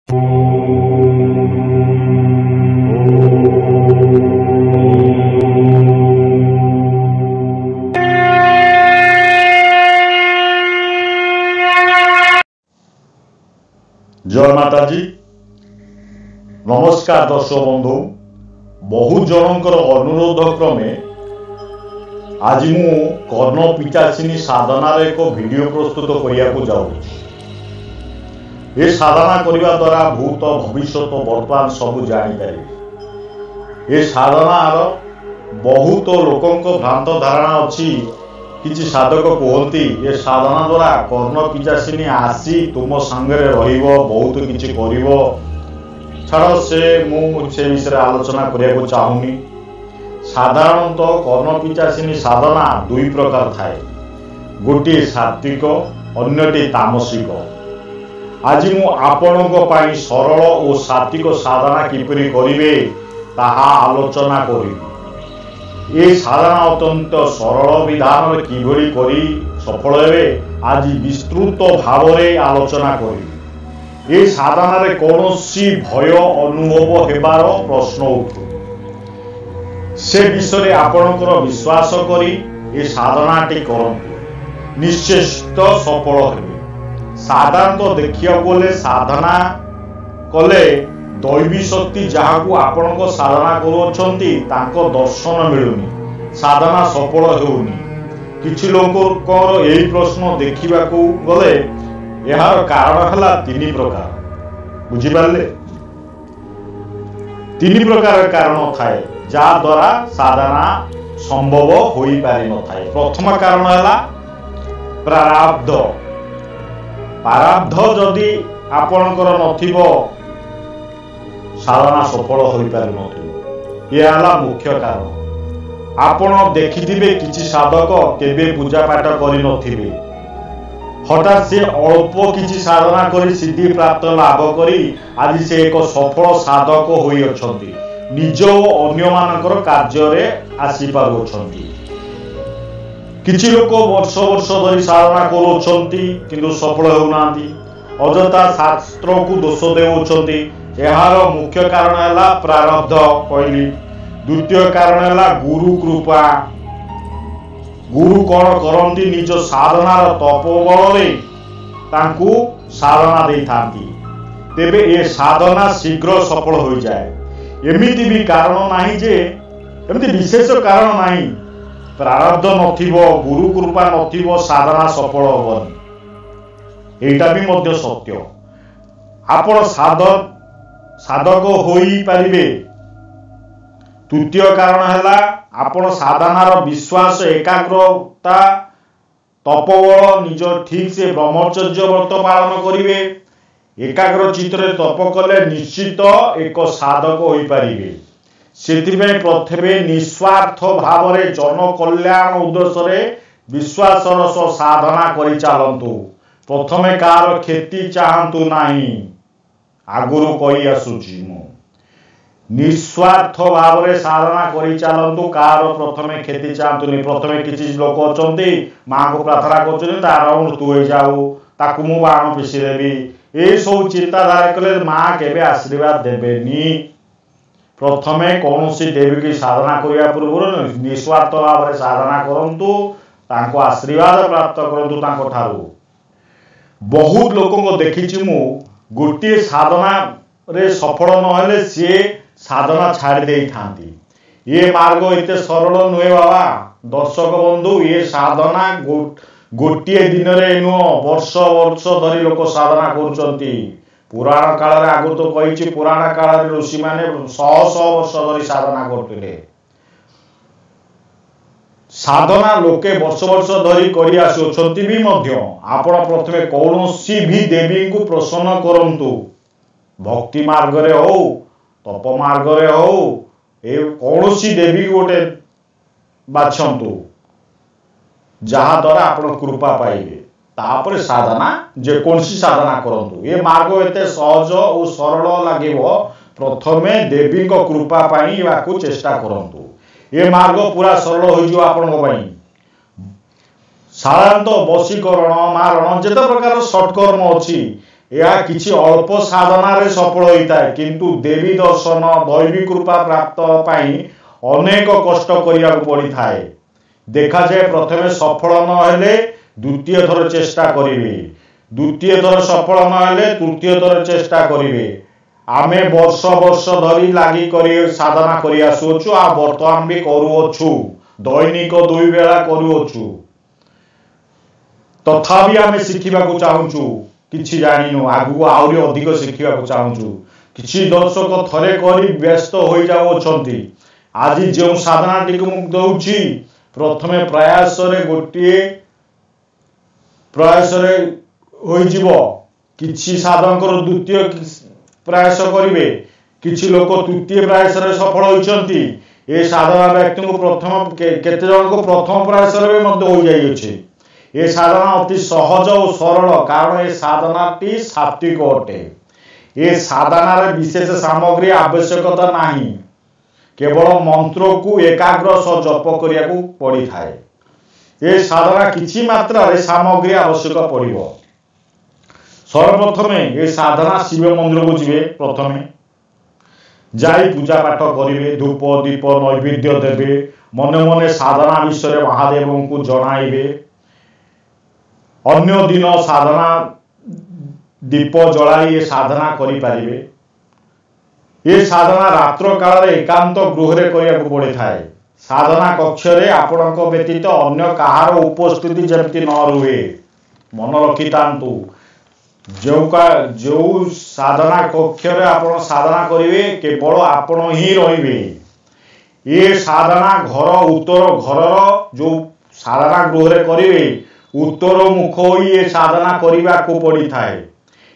जय माताजी। नमस्कार दर्शक बंधु, बहु जनकर अनुरोध क्रमे आज मु कर्ण पिचासिनी साधनार एक वीडियो प्रस्तुत करने को जाऊँ। ये साधना करने द्वारा भूत भविष्यत वर्तमान सब जापर। ये साधनार बहुत लोकों भ्रांत धारणा अच्छी। किसी साधक कहती ये साधना द्वारा कर्ण पिचासिनी आसी तुम सांगे बहुत किसी कर छाड़ से मुझे विषय आलोचना करने को चाहूनी। साधारणतः कर्ण पिचासिनी साधना दुई प्रकार थाए, गोटे सात्विक अन्यटी तामसिक। आज मु आपणों सरल और सात्विक साधना किपरि करिवे ताहा आलोचना करी। ये साधना अत्यंत सरल विधान किभली करी सफल हेबे आज विस्तृत भाव में आलोचना करी। ये साधना रे कौनसी भय अनुभव हेबार प्रश्न उठे से विषय आपणकर विश्वास करी ये साधनाटी करंतु, निश्चय सफल हेबे। साधारणतः देखिया गले साधना कले दैवी शक्ति जहाँ को आपण साधना करुछंती तांको दर्शन मिलुनी, साधना सफल होउनी। किछि लोकंकर यही प्रश्न देखिबा को गले यार कारण हला तीन प्रकार। बुझी पारले? तीन प्रकार कारण थाए जा द्वारा साधना संभव होई पारि न थाए। प्रथम कारण हला प्रारब्ध। प्रारब्ध जदि आपणकर नथिबो साधना सफल हो पारि न। यह हला मुख्य कारण। आपण देखिथिबे किछि साधक केबे पूजा पाठ करि नथिबे, हठात से अल्प किछि साधना करी सिद्धि प्राप्त लाभ करी आज से एक सफल साधक होई अछंती, निज और अन्य मानकर कार्य रे आसी पारुछंती। किछि लोक वर्ष वर्ष धरि साधना करूछंती किंतु सफल होउनांती, अजता शास्त्र को दोष देउछंती। यार मुख्य कारण है प्रारब्ध कहली। द्वितीय कारण है गुरु कृपा। गुरु कौन करती निज साधनार तपोबल तांकु साधना दे थांती, तेबे ये साधना शीघ्र सफल हो जाए। एमिति भी कारण नहीं जे एमिति विशेष कारण नहीं, प्रारब्ध नथिबो गुरु कृपा नथिबो साधना सफल होबनी। एटा भी मध्य सत्य। आपण साधक होई पारिबे। तृतीय कारण है आपण साधनार विश्वास एकाग्रता तपबल निज ठीक से ब्रह्मचर्य व्रत पालन करिवे। एकाग्र चित्तरे तप कले निश्चित एक साधक होई पारिबे। सेतिबे प्रथमे निस्वार्थ भाव रे जन कल्याण उद्देश्य विश्वासर सह साधना करि चालंतु। प्रथमे कार खेती चाहंतु नाही। आगुरु कही आसुची मु निस्वार्थ भाव रे साधना करि चालंतु। कार प्रथमे खेती चाहंतुनी। प्रथमे किछि लोक अछंती मां को प्रार्थना करछन तार मृत्यु हो जाऊ, ताकू मु बाण पिसी देबी। ए सब चिंताधारा कले मां केबे आशीर्वाद देबेनी। प्रथमे कोनोसी देवी की साधना करिया पूर्व निस्वार्थ भाव रे साधना करंतु, तांको आशीर्वाद प्राप्त करंतु तांको ठारू। बहुत लोकों को देखिछि मु गोटे साधना रे सफल नहले सी साधना छाड़ी दे थांती। ये मार्ग इते सरल नुहे बाबा। दर्शक बंधु, ये साधना गोटे दिन रे नुह वर्ष वर्ष धरी लोक साधना करुचंती। पुराण काल रे आगु तो कहिछि, पुराण काल रे ऋषि माने शह शह वर्ष धरी साधना करथिले। साधना लोके वर्ष वर्ष धरी करि आसुछंती भी मध्य। आपण प्रथमे कौनसी भी देवी को प्रसन्न करंतु, भक्ति मार्ग रे हो तप मार्ग रे हो, ए कौनसी देवी गोटे बाछंतु जहा द्वारा आपण कृपा पाइबे। तापर साधना जे कोनसी साधना करंतु। ये मार्ग एते सहज और सरल लागिवो। प्रथमे देवी को कृपा पाई बाकू चेष्टा करंतु। ये मार्ग पूरा सरल हो जो आपण को पाई। साधारणतः बशीकरण मारण जेते प्रकार शॉर्ट कर्म अछि यह किछि अल्प साधना सफल होता है, किंतु देवी दर्शन दैवी कृपा प्राप्त पाई अनेक कष्ट करिया पड़ी थाए। देखा जाए प्रथमे सफल न हेले द्वितीय थर चेष्टा करिवे, द्वितीय थर सफल न हेले तृतीय थर चेष्टा करिवे। आमे वर्ष वर्ष धरी लागी करी साधना करि आसुछु, आ वर्तमान भी करूछु, दैनिक 2 बेला करूछु। तथापि आमे शिखिबा को चाहूछु, किछि जानिनु, आगु आउरी अधिक शिखिबा को चाहूछु। किछि दर्शक थरे करी व्यस्त होई जाउछंती। आज जो साधना टिक मु दउछि, प्रथमे प्रयास रे गोटिए प्रयास रे होई जिवो, किछि साधकर द्वितीय प्रयास करिवे, किछि लोक तृतीय प्रयास रे सफल होइछंती। ए साधना व्यक्ति को प्रथम केते जन को प्रथम प्रयास रे मध्य हो जाई अछि। ए साधना अति सहज और सरल, कारण ए साधनाटी सात्विक अटे। ए साधना रे विशेष सामग्री आवश्यकता नाही, केवल मंत्र को एकाग्र सह जप करिया को पड़ी थाए। ए साधना किछि मात्रा रे सामग्री आवश्यक पड़िबो। सर्वप्रथमे ए साधना शिव मंदिर को जिवे, प्रथमे जाई पूजा पाठ करिवे, धूप दीप नैवेद्य देवे, मने मने साधना विषय महादेव को जणाइबे। अन्य दिन साधना दीप जलाई ए साधना करि पारिबे। ये साधना रात्र काल एकांत गृह रे करिया को पड़े थाए। साधना कक्ष रे आपणक व्यतीत अन्य कहार उपस्थिति जेमति न रुहे, मन रखितांतु। जो साधना कक्ष रे आपण साधना करिवे, केवल आपण ही रहिबे। ये साधना घर उत्तर घरर जो साधना गृह रे करिवे, उत्तर मुख होई ये साधना करिवा को पड़ी थाए।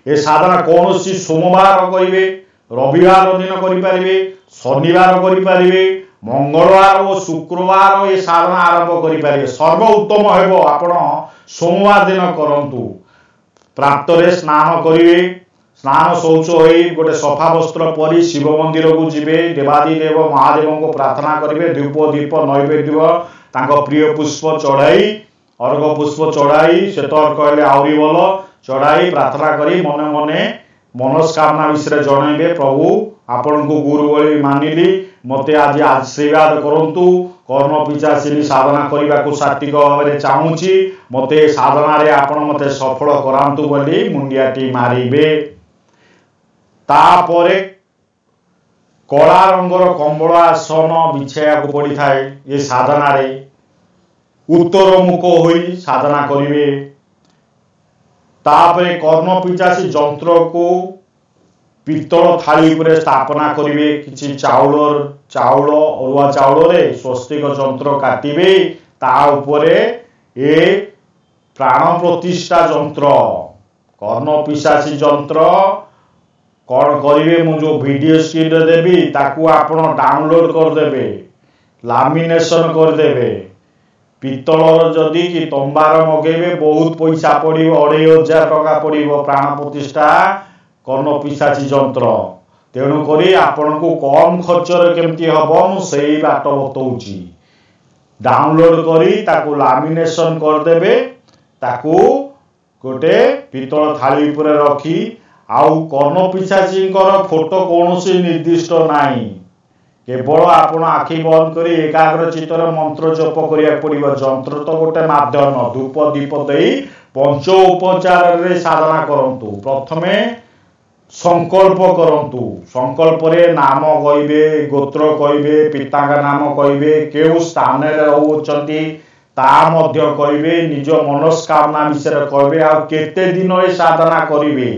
ये साधना कौन सी सोमवार करिवे, रविवार दिन करि पारिबे, शनिवार करि पारिबे, मंगलवार और शुक्रवार ये साधना आरंभ करि पारिबे। सर्व उत्तम हेबो आपण सोमवार दिन करंतु। प्राप्त रे स्नान करिवे, स्नान शौच होई गोटे सफा वस्त्र परी शिव मंदिर को जिवे, देवादी देव महादेव को प्रार्थना करिवे, धूप दीप नैवेद्य तांको प्रिय पुष्प चढ़ाई, अर्घ पुष्प चढ़ाई, श्वेत कहले आउरी बोल चढ़ाई प्रार्थना करी मने मने मनस्कामना विषय जनइबे। प्रभु आपण को गुरु बोली मानिली, मते आज आशीर्वाद करंतु, कर्ण पिचासिनी साधना करने को सात्विक भाव में चाहूँगी, मते साधना रे आपण मते सफल करांतु बोली मुंडियाटी मारिबे। तापरे कला रंगर कंबल आसन बिछाया को पड़ी थाए। ये साधना रे उत्तर मुख होई साधना करिवे। तापरे कर्ण पिचासी जंत्र को पित्तल थाली उपरे स्थापना करिवे। किछि चाउल अरुआ चाउल रे स्वस्तिक जंत्र काटिबे, ता उपरे ए प्राण प्रतिष्ठा जंत्र कर्ण पिशासी जंत्र कौन करिवे, मु जो वीडियो स्क्रीन रे देबी ताकू आपण डाउनलोड कर देबे, लामिनेशन कर देबे। पित्तलर जदि कि तंबार मगेबे बहुत पैसा पड़िबो, 2500 टका पड़िबो प्राण प्रतिष्ठा कर्ण पिशाची जंत्र। तेणु करी आपण को कम खर्च रे केमती हबो मु सेही बाट बतौची। डाउनलोड करी ताकू लामिनेशन कर देबे, ताकू गोटे पित्तल थाली ऊपर रखी, आउ कर्ण पिशाचींकर फोटो कौनसी निर्दिष्ट नाही, केवल आपण आखि बंद करी एकाग्र चित्तर मंत्र जप करिया पड़िबो। जंत्र तो गोटे माध्यम, धूप दीप देई पंच उपचार रे साधना करंतु। प्रथमे संकल्प करंतु, संकल्प रे नाम कहिबे, गोत्र कहिबे, पिताका नाम कहिबे, केउ स्थान रे रहउछंती ता मध्य कहिबे, निज मनस्कामना विषय कहिबे, आ केते दिन रे साधना करिवे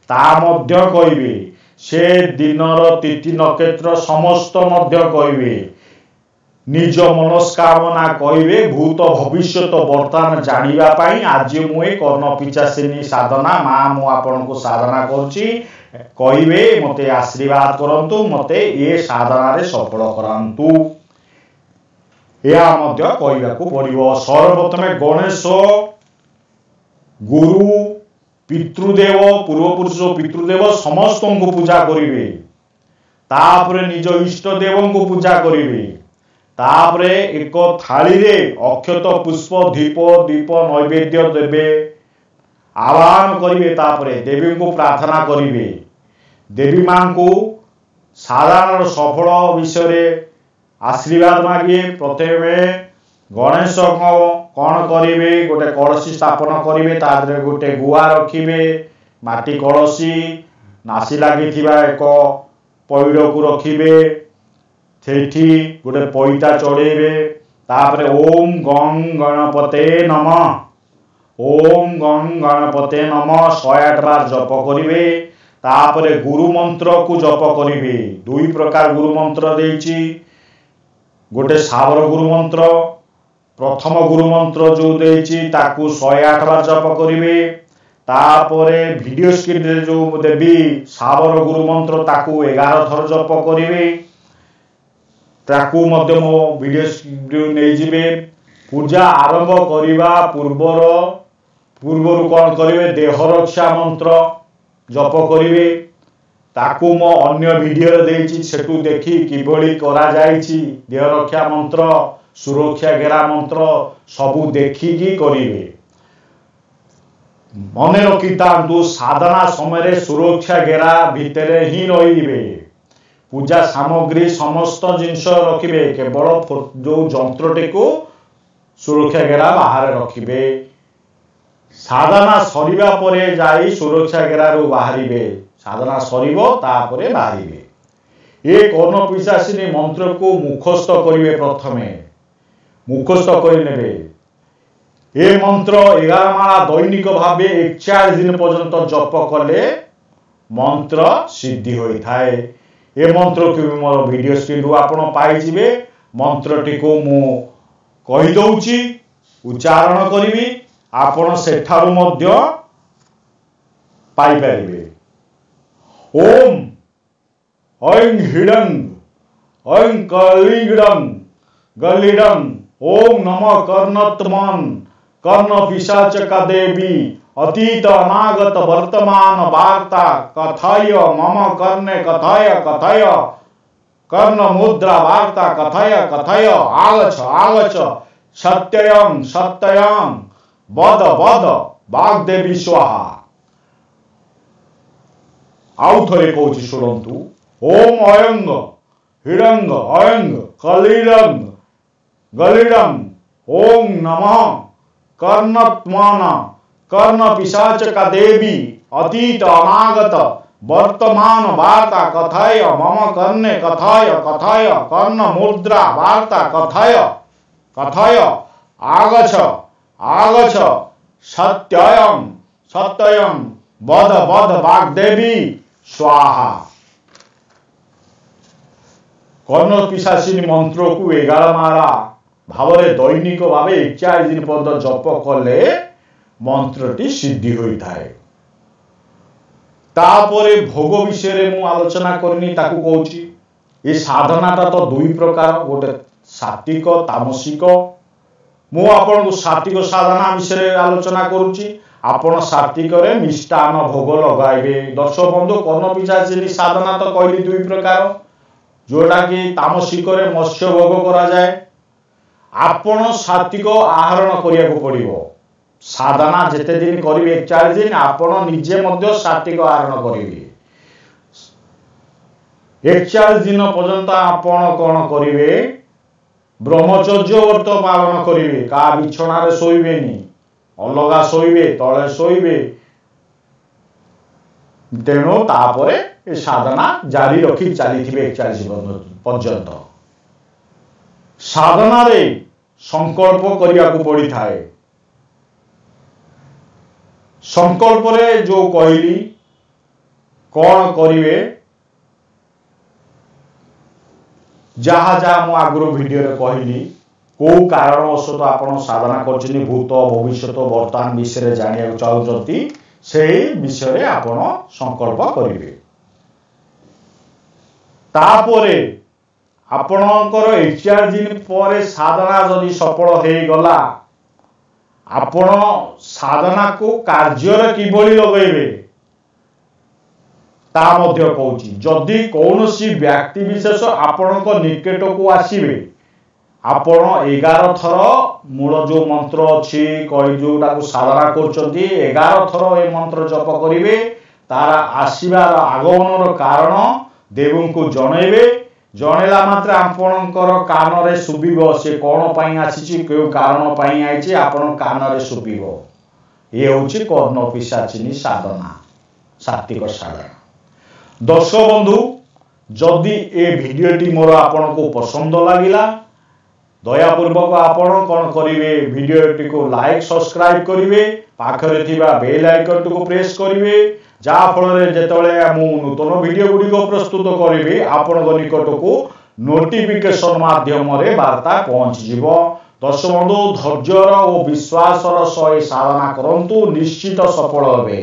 ता मध्य कहिबे, से दिनर तिथि नक्षत्र समस्त मध्य कहिबे, निज मनस्कामना कहिबे, भूत भविष्यत वर्तमान जानिबा पाई आज मु कर्ण पिचासिनी साधना मां मु आपण को साधना करछि कहिबे, मते आशीर्वाद करंतु, मते ए साधना रे सफल करांतु। या मध्य कहिबा को पड़िबो। सर्वप्रथमे गणेश गुरु पितृदेव पूर्वपुरुष पितृदेव समस्त को पूजा करिवे। तापरे निज इष्ट देव को पूजा करिवे। तापरे एक थाली रे अक्षत पुष्प दीप दीप नैवेद्य देवे। आह्वान करिवे तापरे देवी को प्रार्थना करिवे देवी मां को साधारण सफल विषय आशीर्वाद मागे प्रथमे गणेश कौन करिवे गोटे कलसी स्थापन करिवे तादरे गोटे गुआ रखिवे माटी कलसी नासी लगी एक पैड़ को रखिवे सेठी गोटे पैता चढ़ेबे तापरे ओम गं गणपते नमः ओम गं गणपते नमः 108 बार जप करिवे तापरे गुरु मंत्र को जप करिवे दुई प्रकार गुरु मंत्र देछि गोटे सावर गुरु मंत्र प्रथम गुरु मंत्र जो देछि ताकू 108 बार जप करिवे तापरे वीडियो स्क्रीन रे जो देवी सावर गुरु मंत्र ताकू 11 थर जप करिवे ताकू मध्य मो वीडियो स्क्रीन नै जिवे पूजा आरंभ करिवा पूर्वर कौन करिवे देह रक्षा मंत्र जप करिवे ताकू मो अन्य वीडियो रे देछि सेटू देखि किभली करा जाईछि देह रक्षा मंत्र सुरक्षा घेरा मंत्र सबू देखिकी करिवे मन रखिता साधना समय सुरक्षा घेरा भितर ही रहिबे पूजा सामग्री समस्त जिनस रखिबे केवल जो जंत्रटी को सुरक्षा घेरा बाहर रखिबे साधना सरिबा परे जाई सुरक्षा घेरा रो बाहरिबे साधना सरिबो तापरे बाहरिबे एक अनपिशासिनी मंत्र को मुखस्थ करिवे प्रथमे मुखस्थ करि नेबे ए मंत्र 11 माला दैनिक भावे 41 दिन पर्यंत जप कले मंत्र सिद्धि होई थाए ए मंत्र को मोर वीडियो स्क्रीन रु आपण पाई जिवे मंत्र टी को मु कहि दउची उच्चारण करिवि आपण सेठारु मध्य पाई परिबे ओम ऐं हिडंग ऐं कलिंगडं गलिडं ओम नमः कर्णत्मन कर्ण पिशाच का देवी अतीत अनागत वर्तमान वार्ता कथय मम कर्णे कथय कथय कर्ण मुद्रा वार्ता कथय कथय आगछ आगछ सत्ययं सत्ययं वद वद वाग्देवी स्वाहा आउ थरे कहूची शुणंतु ओम अयंग हिडंग अयंग कलिडंग गलिडं ओम नमः कर्णत्मन कर्ण पिशाच का देवी अतीत अनागत वर्तमान वार्ता कथय मम कर्णे कथय कथय कर्ण मुद्रा वार्ता कथय कथय आगछ आगछ सत्ययं सत्ययं वद वद वाग्देवी स्वाहा कर्ण पिशाचिनी मंत्र को 11 माला भावरे दैनिक भावे 41 दिन पर्यंत जप कले मंत्रटी सिद्धि होई थाए तापरे भोग विषय रे मु आलोचना करनी ताकू कहूची ए साधनाटा तो दुई प्रकार गोटे सात्विक तामसिक मु आपन को सात्विक साधना विषय रे आलोचना करूची आपण सात्विक रे मिष्टान भोग लगाइबे दर्शक बंधु कर्ण पिशाचिनी साधना तो कहली दुई प्रकार जोटा कि तामसिक रे मत्स्य भोग करा जाए आपण सात्विक आहरण करिया को पड़िबो साधना जेते दिन करिवे 41 दिन आपण निजे मध्य सात्विक आहरण करिवे 41 दिन पर्यंत आपण कोन करिवे ब्रह्मचर्य व्रत पालन करिवे का बिछणा रे सोइबेनी अलगा सोइबे तळे सोइबे तेणु तापरे ए साधना जारी रखी चलीथिबे 41 दिन पर्यंत साधना रे संकल्प करिया को पड़ी थाए संकल्प रे जो कहली कौन करिवे जहा जहा मु आगुर वीडियो रे कहली को कारणवशत आपण साधना करछनी भूत भविष्यत वर्तमान विषय रे जानिया चाहउछंती सेही विषय रे आपण संकल्प करिवे तापरे आपणकर 41 दिन पर साधना जदि सफल हो गला आपण साधना को कार्य किभली लगेबे ता मध्य कहूची जदि कौनसी व्यक्ति विशेष आपणक निकट को आसीबे आपण 11 थर मूल जो मंत्र अच्छी कही जोटा साधना कर 11 थर ए मंत्र जप करेंगे तार आसबार आगमन कारण देव को जनइबे जनइला मात्र आपणकर कान रे शुभिबो से कौन पाई आसी क्यों कारण पाई आइछि आपण कान रे शुभिबो ये होछि कर्ण पिशाचिनी साधना सात्विक साधना। दर्शक बंधु जदि ए भिडियोटी मोर आपण को पसंद लागिला दयापूर्वक आपण कौन करेंगे भिडियोटी को लाइक सब्सक्राइब करेंगे पाखरे थिबा बेल आइकन को प्रेस करेंगे जहाँ फल जिते मु नूतन भिडियो गुड़िक प्रस्तुत करी आपण निकट को नोटिफिकेशन माध्यम वार्ता पहुंची। दर्शक बंधु धैर्यर और विश्वासर सह साधना करंतु निश्चित सफल हेबे।